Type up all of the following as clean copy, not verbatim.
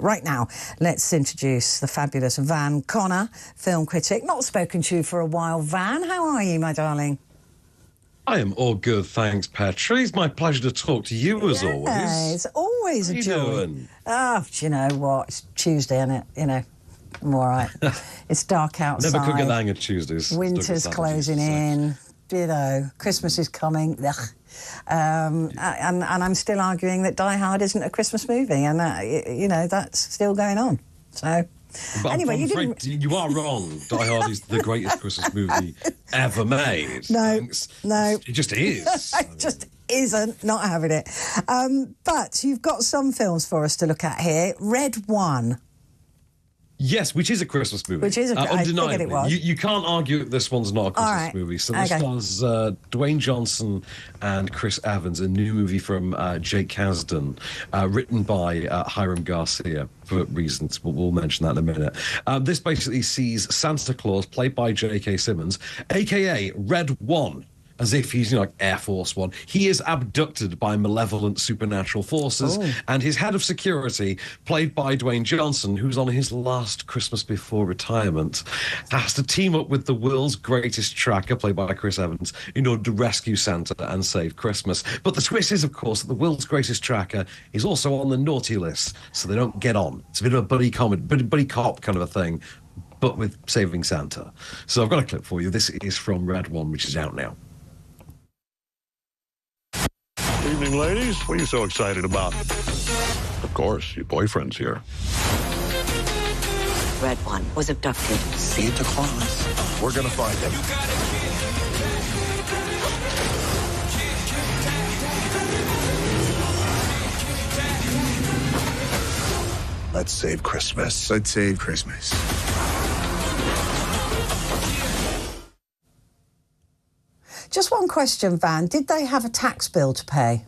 Right now, let's introduce the fabulous Van Connor, film critic. Not spoken to you for a while, Van. How are you, my darling? I am all good, thanks, Petrie. It's my pleasure to talk to you as always. Yeah, it's always a joy. How you doing? Oh, do you know what? It's Tuesday, isn't it? You know, I'm all right. It's dark outside. Never could get the hang of Tuesdays. Winter's closing in. You know, Christmas is coming. Ugh. And I'm still arguing that Die Hard isn't a Christmas movie, and you know, that's still going on. So, but anyway, you are wrong. Die Hard is the greatest Christmas movie ever made. No, it just is. It just isn't. Not having it. But you've got some films for us to look at here. Red One. Yes, which is a Christmas movie. Which is undeniably. it was. You can't argue that this one's not a Christmas movie. So this was Dwayne Johnson and Chris Evans, a new movie from Jake Kasdan, written by Hiram Garcia for reasons, but we'll mention that in a minute. This basically sees Santa Claus, played by J.K. Simmons, a.k.a. Red One, as if he's, like Air Force One. He is abducted by malevolent supernatural forces, and his head of security, played by Dwayne Johnson, who's on his last Christmas before retirement, has to team up with the world's greatest tracker, played by Chris Evans, in order to rescue Santa and save Christmas. But the twist is, of course, that the world's greatest tracker is also on the naughty list, so they don't get on. It's a bit of a buddy cop kind of a thing, but with saving Santa. So I've got a clip for you. This is from Red One, which is out now. Evening, ladies. What are you so excited about? Of course, your boyfriend's here. Red One was abducted. Santa Claus. We're gonna find him. Let's save Christmas. Let's save Christmas. Just one question, Van. Did they have a tax bill to pay?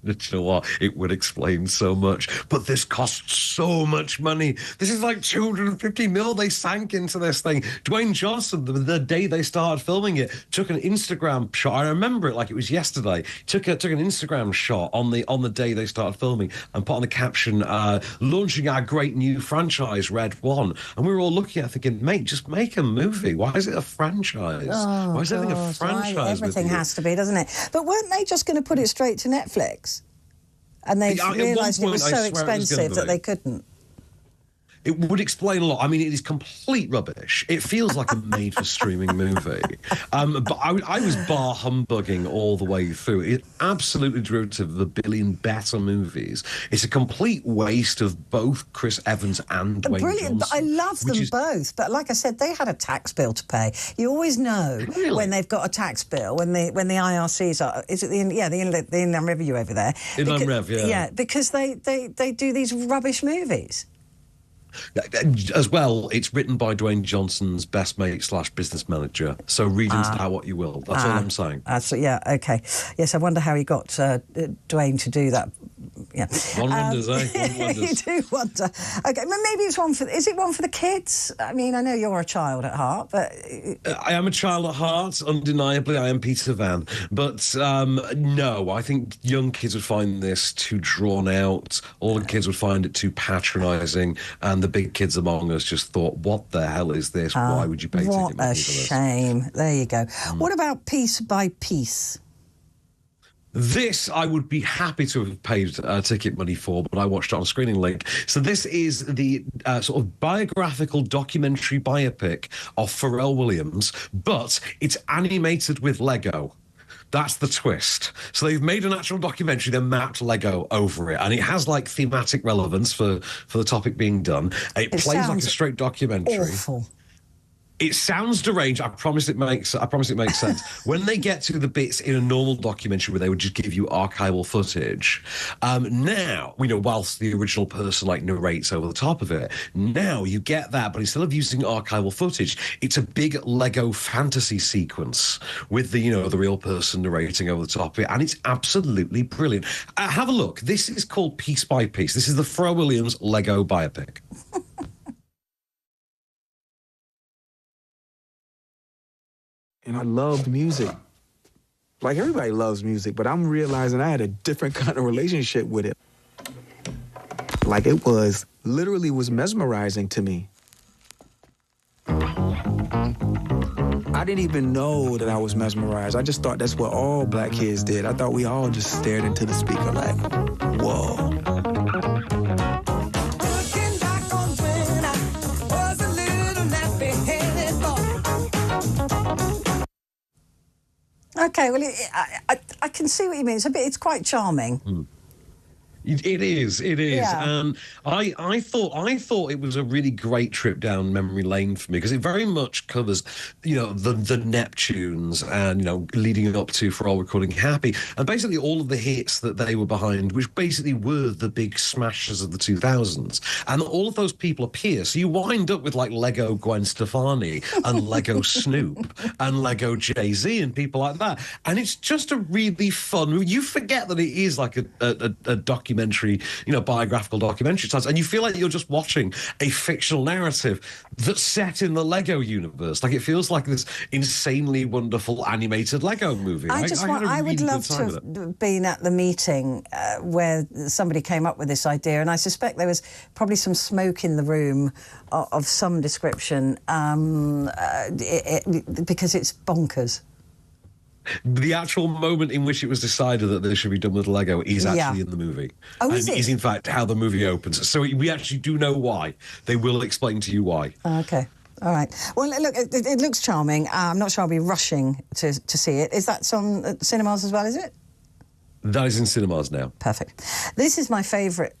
You know what? It would explain so much. But this costs so much money. This is like 250 mil they sank into this thing. Dwayne Johnson, the day they started filming it, took an Instagram shot. I remember it like it was yesterday. Took an Instagram shot on the day they started filming and put on the caption, launching our great new franchise, Red One. And we were all looking at it thinking, mate, just make a movie. Why is it a franchise? Oh, why is everything a franchise? Everything has to be, doesn't it? But weren't they just going to put it straight to Netflix? And they realised it was so expensive that they couldn't. It would explain a lot. I mean, it is complete rubbish. It feels like a made-for-streaming movie. But I was bar humbugging all the way through. It absolutely derivative of the billion better movies. It's a complete waste of both Chris Evans and Dwayne Brilliant. Johnson. I love them both. But like I said, they had a tax bill to pay. You always know when they've got a tax bill, when the IRCs are... Is it the Inland Revenue over there? Inland Rev, yeah. Yeah, because they do these rubbish movies. As well, it's written by Dwayne Johnson's best mate / business manager. So read into that what you will. That's all I'm saying. Yeah, okay. Yes, I wonder how he got Dwayne to do that. Yeah. One wonders, One wonders. You do wonder. Okay, maybe it's one for... Is it one for the kids? I mean, I know you're a child at heart, but... I am a child at heart, undeniably. I am Peter Van. But no, I think young kids would find this too drawn out. Older kids would find it too patronising. And the big kids among us just thought, what the hell is this? Why would you pay ticket money for this? What a shame. There you go. What about Piece by Piece? This I would be happy to have paid ticket money for, but I watched it on a screening link. So this is the sort of biographical documentary biopic of Pharrell Williams, but it's animated with Lego. That's the twist. So they've made an actual documentary, then mapped Lego over it, and it has like thematic relevance for the topic being done. It plays like a straight documentary. Awful. It sounds deranged. I promise it makes sense. When they get to the bits in a normal documentary where they would just give you archival footage, now, whilst the original person like narrates over the top of it, now you get that, but instead of using archival footage, it's a big Lego fantasy sequence with the real person narrating over the top of it, and it's absolutely brilliant. Have a look. This is called Piece by Piece. This is the Pharrell Williams Lego biopic. And I loved music. Like, everybody loves music, but I'm realizing I had a different kind of relationship with it. Like, it was literally was mesmerizing to me. I didn't even know that I was mesmerized. I just thought that's what all black kids did. I thought we all just stared into the speaker like, whoa. Okay, well, I can see what you mean. It's quite charming. It is. Yeah. I thought it was a really great trip down memory lane for me, because it very much covers, the Neptunes and, leading up to For All We're Calling Happy, and basically all of the hits that they were behind, which basically were the big smashes of the 2000s. And all of those people appear. So you wind up with like Lego Gwen Stefani and Lego Snoop and Lego Jay-Z and people like that. And it's just a really fun, you forget that it is like a documentary, biographical documentary type, and you feel like you're just watching a fictional narrative that's set in the Lego universe. Like, it feels like this insanely wonderful animated Lego movie. I would love to have been at the meeting where somebody came up with this idea, and I suspect there was probably some smoke in the room of some description, because it's bonkers. The actual moment in which it was decided that this should be done with Lego is actually in the movie. Oh, is it? Is in fact how the movie opens. So we actually do know why. They will explain to you why. Okay. All right. Well, look, it looks charming. I'm not sure I'll be rushing to see it. Is that on cinemas as well, is it? That is in cinemas now. Perfect. This is my favourite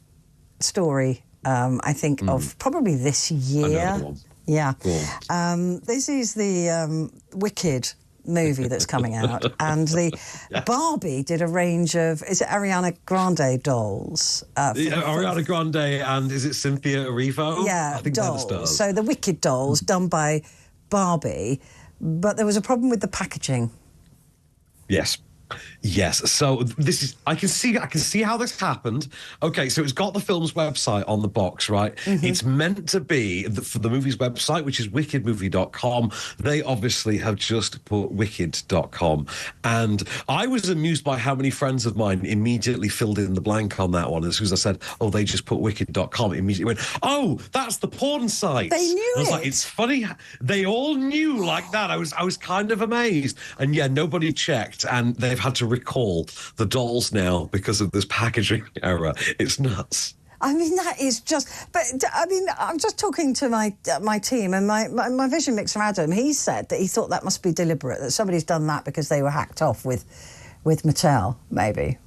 story, I think, of probably this year. Another one. Yeah. This is the Wicked movie that's coming out, and the Barbie did a range of, is it Ariana Grande dolls? Ariana Grande and is it Cynthia Erivo? Yeah, I think dolls. they're the stars. So the Wicked dolls done by Barbie, but there was a problem with the packaging. Yes. So this is, I can see how this happened. Okay, so it's got the film's website on the box, right? It's meant to be for the movie's website, which is wickedmovie.com. They obviously have just put wicked.com. And I was amused by how many friends of mine immediately filled in the blank on that one. As soon as I said, oh, they just put wicked.com, immediately went, oh, that's the porn site. They knew I was it. like, it's funny. They all knew like that. I was kind of amazed. And yeah, nobody checked, and they've had to recall the dolls now because of this packaging error. It's nuts. I mean, that is just... But, I mean, I'm just talking to my team, and my vision mixer, Adam, he said that he thought that must be deliberate, that somebody's done that because they were hacked off with Mattel, maybe.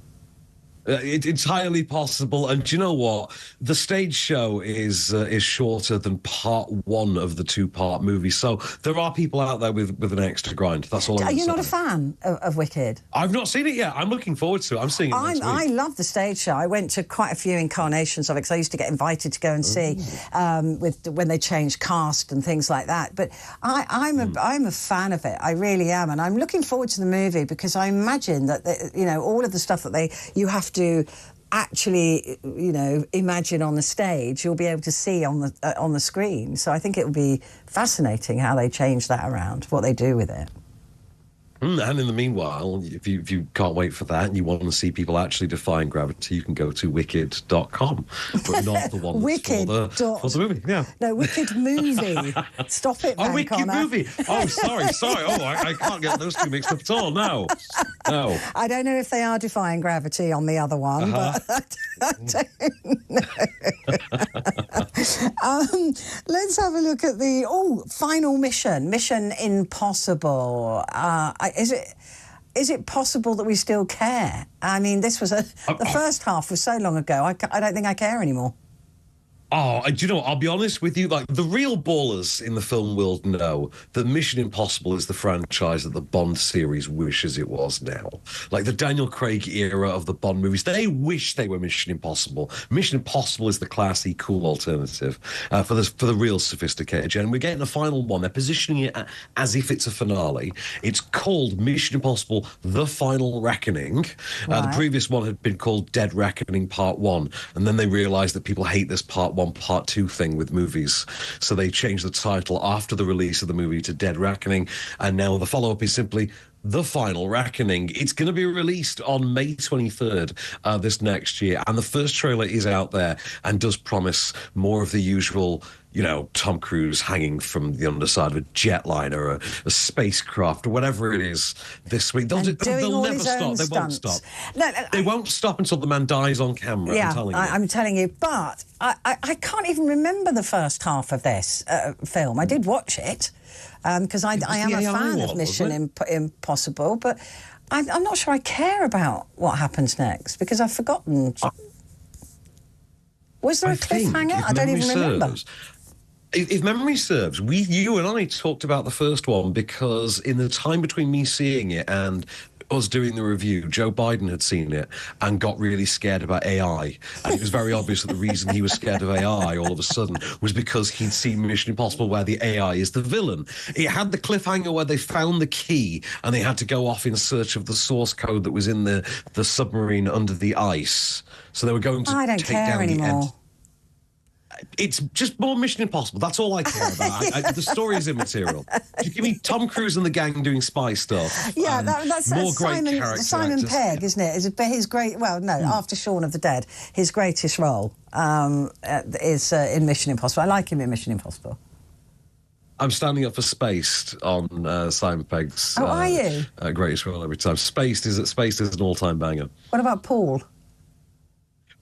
It's highly possible, and do you know what? The stage show is shorter than part one of the two-part movie, so there are people out there with an extra grind. That's all. Are you not a fan of Wicked? I've not seen it yet. I'm looking forward to it. I'm seeing it next week. I love the stage show. I went to quite a few incarnations of it because I used to get invited to go and see when they changed cast and things like that. But I'm a fan of it. I really am, and I'm looking forward to the movie because I imagine that all of the stuff that you have to actually, imagine on the stage, you'll be able to see on the screen. So I think it will be fascinating how they change that around, what they do with it. And in the meanwhile, if you can't wait for that and you want to see people actually defying gravity, you can go to wicked.com, but not the one that's for the movie. Yeah. No, Wicked Movie. Stop it, Oh, Wicked Movie. Oh, sorry. Oh, I can't get those two mixed up at all. No. I don't know if they are defying gravity on the other one, but I don't know. Let's have a look at the final mission, Mission Impossible. Is it possible that we still care? I mean, this was the first half was so long ago. I don't think I care anymore. Oh, do you know what? I'll be honest with you. Like, the real ballers in the film world know that Mission Impossible is the franchise that the Bond series wishes it was now. Like, the Daniel Craig era of the Bond movies, they wish they were Mission Impossible. Mission Impossible is the classy, cool alternative for the real sophisticated gen. We're getting a final one. They're positioning it as if it's a finale. It's called Mission Impossible: The Final Reckoning. Right. The previous one had been called Dead Reckoning Part 1, and then they realised that people hate this Part 1, Part 2 thing with movies. So they changed the title after the release of the movie to Dead Reckoning, and now the follow-up is simply The Final Reckoning. It's going to be released on May 23rd this next year, and the first trailer is out there and does promise more of the usual, you know, Tom Cruise hanging from the underside of a jetliner or a spacecraft or whatever it is this week. They'll never stop. They won't stop. No, they won't stop until the man dies on camera. Yeah, I'm telling you. But I can't even remember the first half of this film. I did watch it because I am a fan of Mission Impossible, but I'm not sure I care about what happens next because I've forgotten. Was there a cliffhanger? I don't even remember. If memory serves, you and I talked about the first one because in the time between me seeing it and us doing the review, Joe Biden had seen it and got really scared about AI. And it was very obvious that the reason he was scared of AI all of a sudden was because he'd seen Mission Impossible where the AI is the villain. It had the cliffhanger where they found the key and they had to go off in search of the source code that was in the submarine under the ice. So they were going to take down the end. It's just more Mission Impossible. That's all I care about. The story is immaterial. Just give me Tom Cruise and the gang doing spy stuff. Yeah, that's more great characters. Simon Pegg, isn't it? His great. Well, no, after Shaun of the Dead, his greatest role is in Mission Impossible. I like him in Mission Impossible. I'm standing up for Spaced on Simon Pegg's. Are you? Greatest role every time. Spaced is an all-time banger. What about Paul?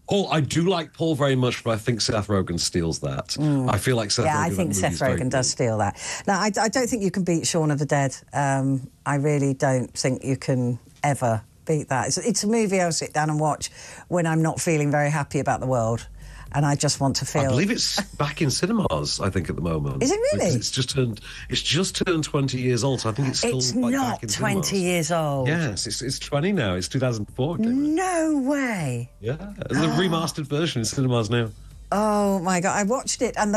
Paul, I do like Paul very much, but I think Seth Rogen steals that. I feel like Seth Rogen... Yeah, I think Seth Rogen does steal that. No, I don't think you can beat Shaun of the Dead. I really don't think you can ever beat that. It's a movie I'll sit down and watch when I'm not feeling very happy about the world. And I just want to feel... I believe it's back in cinemas, I think, at the moment. Is it really? It's just turned 20 years old, so I think it's still not back in 20 cinemas. years old. Yes, it's 20 now. It's 2004. No way. Yeah, there's a remastered version in cinemas now. Oh, my God. I watched it, and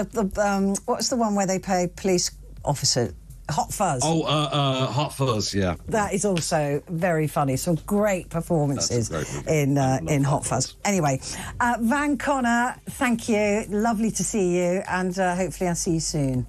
what's the one where they play police officer... Hot Fuzz. Oh, Hot Fuzz, yeah. That is also very funny. Some great performances in Hot Fuzz. Anyway, Van Connor, thank you. Lovely to see you, and hopefully I'll see you soon.